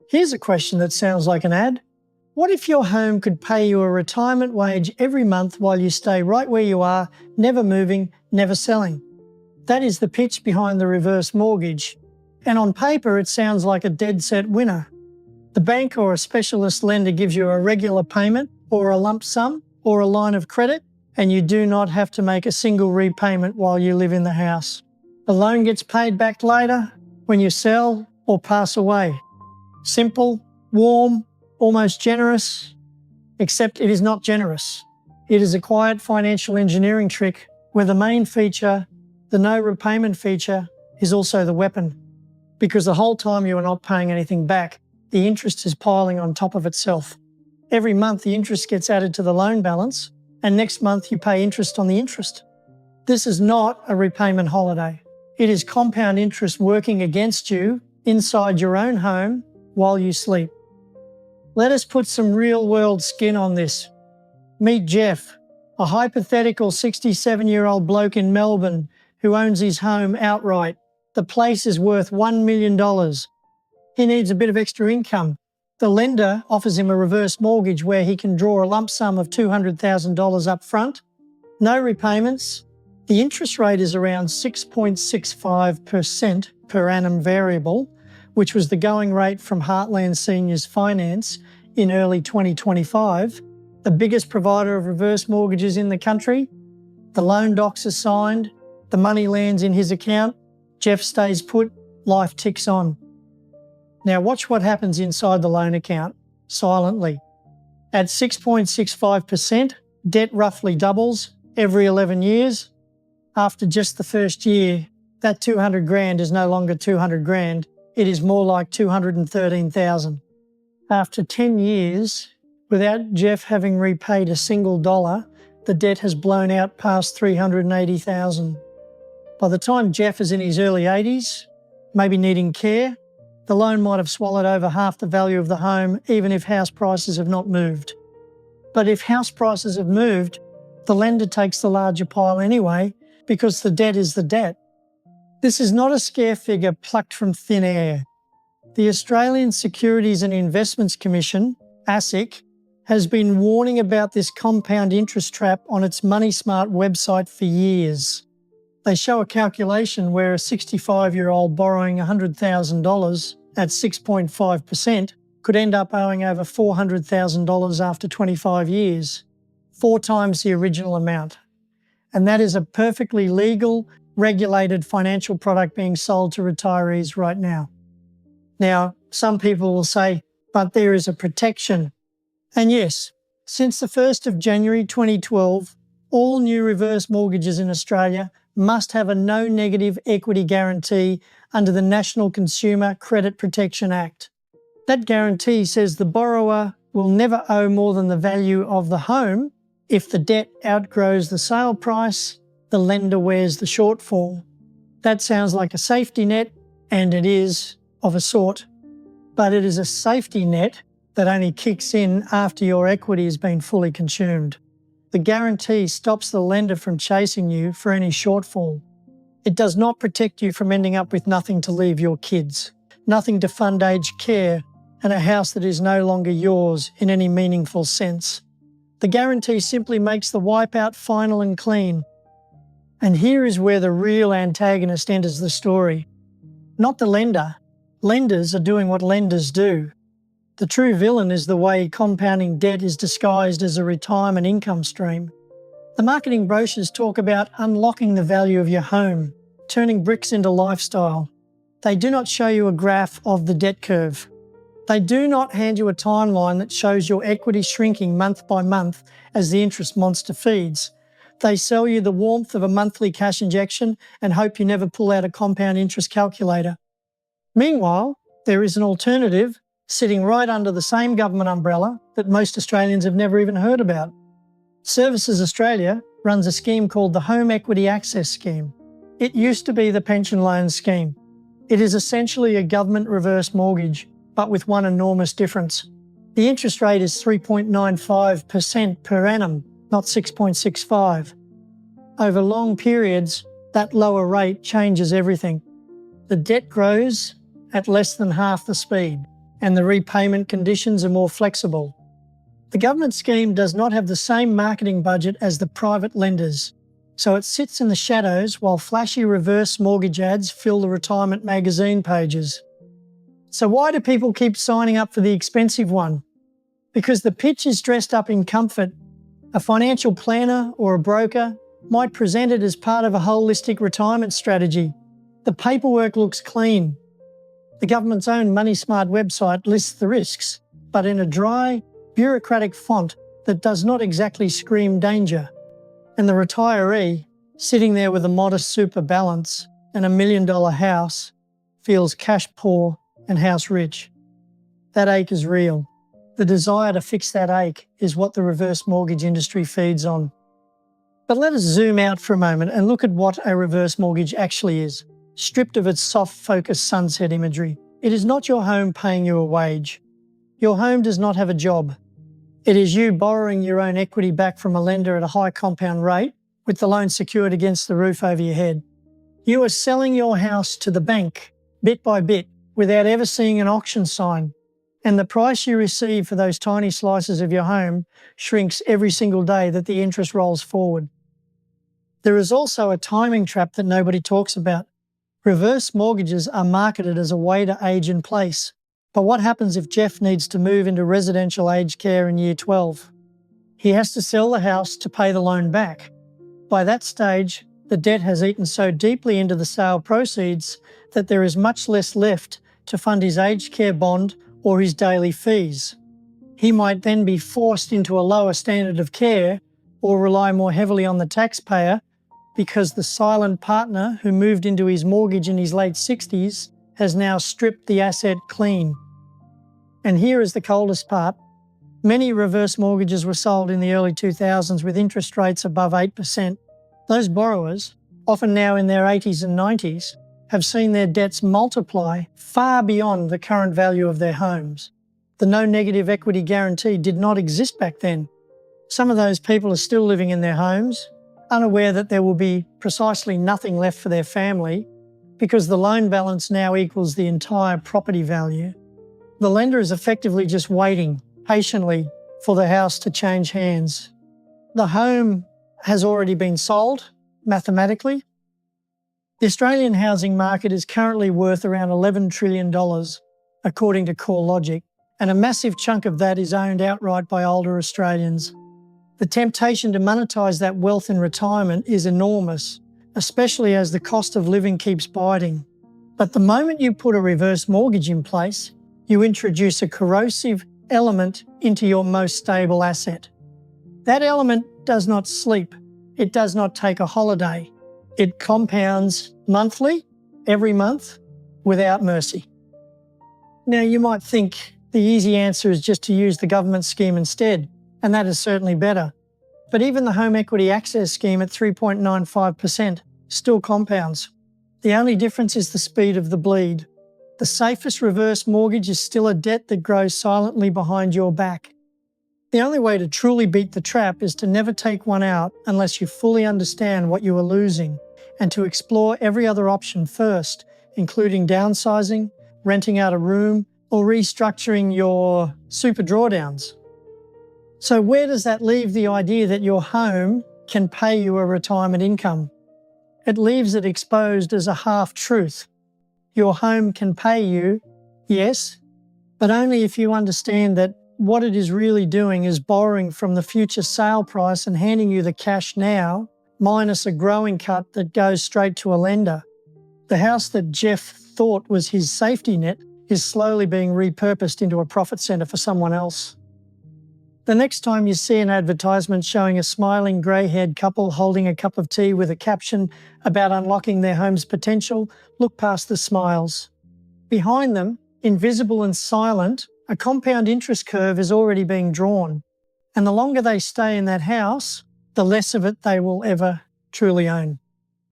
Here's a question that sounds like an ad. What if your home could pay you a retirement wage every month while you stay right where you are, never moving, never selling? That is the pitch behind the reverse mortgage. And on paper, it sounds like a dead set winner. The bank or a specialist lender gives you a regular payment or a lump sum or a line of credit, and you do not have to make a single repayment while you live in the house. The loan gets paid back later when you sell or pass away. Simple, warm, almost generous, except it is not generous. It is a quiet financial engineering trick where the main feature, the no repayment feature, is also the weapon. Because the whole time you are not paying anything back, the interest is piling on top of itself. Every month the interest gets added to the loan balance, and next month you pay interest on the interest. This is not a repayment holiday. It is compound interest working against you inside your own home while you sleep. Let us put some real-world skin on this. Meet Jeff, a hypothetical 67-year-old bloke in Melbourne who owns his home outright. The place is worth $1 million. He needs a bit of extra income. The lender offers him a reverse mortgage where he can draw a lump sum of $200,000 up front, no repayments. The interest rate is around 6.65% per annum variable, which was the going rate from Heartland Seniors Finance in early 2025, the biggest provider of reverse mortgages in the country. The loan docs are signed, the money lands in his account, Jeff stays put, life ticks on. Now watch what happens inside the loan account, silently. At 6.65%, debt roughly doubles every 11 years. After just the first year, that 200 grand is no longer 200 grand. It is more like 213,000. After 10 years, without Jeff having repaid a single dollar, the debt has blown out past 380,000. By the time Jeff is in his early 80s, maybe needing care, the loan might have swallowed over half the value of the home, even if house prices have not moved. But if house prices have moved, the lender takes the larger pile anyway, because the debt is the debt. This is not a scare figure plucked from thin air. The Australian Securities and Investments Commission, ASIC, has been warning about this compound interest trap on its Money Smart website for years. They show a calculation where a 65-year-old borrowing $100,000 at 6.5% could end up owing over $400,000 after 25 years, 4 times the original amount. And that is a perfectly legal, regulated financial product being sold to retirees right now. Now, some people will say, but there is a protection. And yes, since the 1st of January 2012, all new reverse mortgages in Australia must have a no negative equity guarantee under the National Consumer Credit Protection Act. That guarantee says the borrower will never owe more than the value of the home. If the debt outgrows the sale price, the lender wears the shortfall. That sounds like a safety net, and it is, of a sort. But it is a safety net that only kicks in after your equity has been fully consumed. The guarantee stops the lender from chasing you for any shortfall. It does not protect you from ending up with nothing to leave your kids, nothing to fund aged care, and a house that is no longer yours in any meaningful sense. The guarantee simply makes the wipeout final and clean. And here is where the real antagonist enters the story. Not the lender. Lenders are doing what lenders do. The true villain is the way compounding debt is disguised as a retirement income stream. The marketing brochures talk about unlocking the value of your home, turning bricks into lifestyle. They do not show you a graph of the debt curve. They do not hand you a timeline that shows your equity shrinking month by month as the interest monster feeds. They sell you the warmth of a monthly cash injection and hope you never pull out a compound interest calculator. Meanwhile, there is an alternative sitting right under the same government umbrella that most Australians have never even heard about. Services Australia runs a scheme called the Home Equity Access Scheme. It used to be the pension loan scheme. It is essentially a government reverse mortgage, but with one enormous difference. The interest rate is 3.95% per annum, not 6.65. Over long periods, that lower rate changes everything. The debt grows at less than half the speed. and the repayment conditions are more flexible. The government scheme does not have the same marketing budget as the private lenders, so it sits in the shadows while flashy reverse mortgage ads fill the retirement magazine pages. So why do people keep signing up for the expensive one? Because the pitch is dressed up in comfort. A financial planner or a broker might present it as part of a holistic retirement strategy. The paperwork looks clean. The government's own Money Smart website lists the risks, but in a dry, bureaucratic font that does not exactly scream danger. And the retiree, sitting there with a modest super balance and $1 million house, feels cash poor and house rich. That ache is real. The desire to fix that ache is what the reverse mortgage industry feeds on. But let us zoom out for a moment and look at what a reverse mortgage actually is, stripped of its soft-focused sunset imagery. It is not your home paying you a wage. Your home does not have a job. It is you borrowing your own equity back from a lender at a high compound rate, with the loan secured against the roof over your head. You are selling your house to the bank, bit by bit, without ever seeing an auction sign. And the price you receive for those tiny slices of your home shrinks every single day that the interest rolls forward. There is also a timing trap that nobody talks about. Reverse mortgages are marketed as a way to age in place. But what happens if Jeff needs to move into residential aged care in year 12? He has to sell the house to pay the loan back. By that stage, the debt has eaten so deeply into the sale proceeds that there is much less left to fund his aged care bond or his daily fees. He might then be forced into a lower standard of care or rely more heavily on the taxpayer because the silent partner who moved into his mortgage in his late 60s has now stripped the asset clean. And here is the coldest part. Many reverse mortgages were sold in the early 2000s with interest rates above 8%. Those borrowers, often now in their 80s and 90s, have seen their debts multiply far beyond the current value of their homes. The no negative equity guarantee did not exist back then. Some of those people are still living in their homes, unaware that there will be precisely nothing left for their family because the loan balance now equals the entire property value. The lender is effectively just waiting patiently for the house to change hands. The home has already been sold, mathematically. The Australian housing market is currently worth around $11 trillion, according to CoreLogic, and a massive chunk of that is owned outright by older Australians. The temptation to monetise that wealth in retirement is enormous, especially as the cost of living keeps biting. But the moment you put a reverse mortgage in place, you introduce a corrosive element into your most stable asset. That element does not sleep. It does not take a holiday. It compounds monthly, every month, without mercy. Now, you might think the easy answer is just to use the government scheme instead, and that is certainly better. But even the Home Equity Access Scheme at 3.95% still compounds. The only difference is the speed of the bleed. The safest reverse mortgage is still a debt that grows silently behind your back. The only way to truly beat the trap is to never take one out unless you fully understand what you are losing, and to explore every other option first, including downsizing, renting out a room, or restructuring your super drawdowns. So where does that leave the idea that your home can pay you a retirement income? It leaves it exposed as a half-truth. Your home can pay you, yes, but only if you understand that what it is really doing is borrowing from the future sale price and handing you the cash now, minus a growing cut that goes straight to a lender. The house that Jeff thought was his safety net is slowly being repurposed into a profit centre for someone else. The next time you see an advertisement showing a smiling grey-haired couple holding a cup of tea with a caption about unlocking their home's potential, look past the smiles. Behind them, invisible and silent, a compound interest curve is already being drawn. And the longer they stay in that house, the less of it they will ever truly own.